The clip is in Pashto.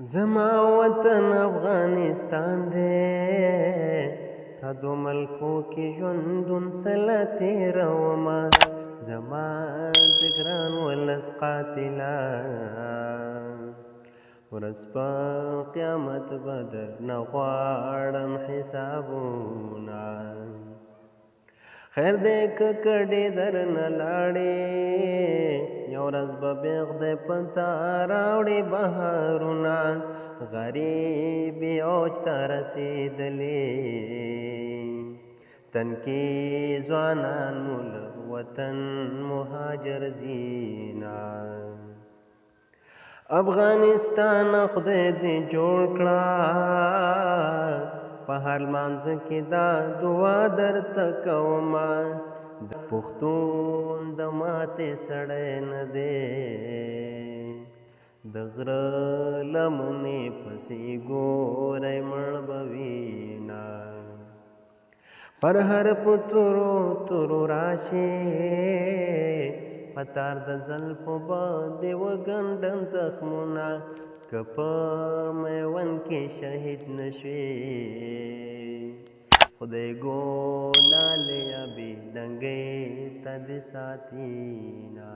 زما وطن افغانستان دی، تا دو ملکو کې ژوندون سله تېرومه، زما د ګران ولس قاتله ورځ په قیامت به درنه غواړم حسابونه. خیر دی که کډې درنه لاړې، یو ورځ به بیا خدای په تا راوړي بهارونه. غریبي اوج ته رسېدلې، تن کې ځوانان مو له وطن مهاجر ځينه. افغانستان خدای دې جوړ کړه، په هر لمانځه کې دا دعا درته کومه. د پښتون د ماتې سړی نه دی، د غره لمنې پسې ګورئ مړ به وینه. پر هر په تورو تورو راشي، په تار د زلفو باندې وګنډم زخمونه. که په میوند کې شهید نشوې، خدای ګو لالیه بې دنګۍ ته دې ساتي نه.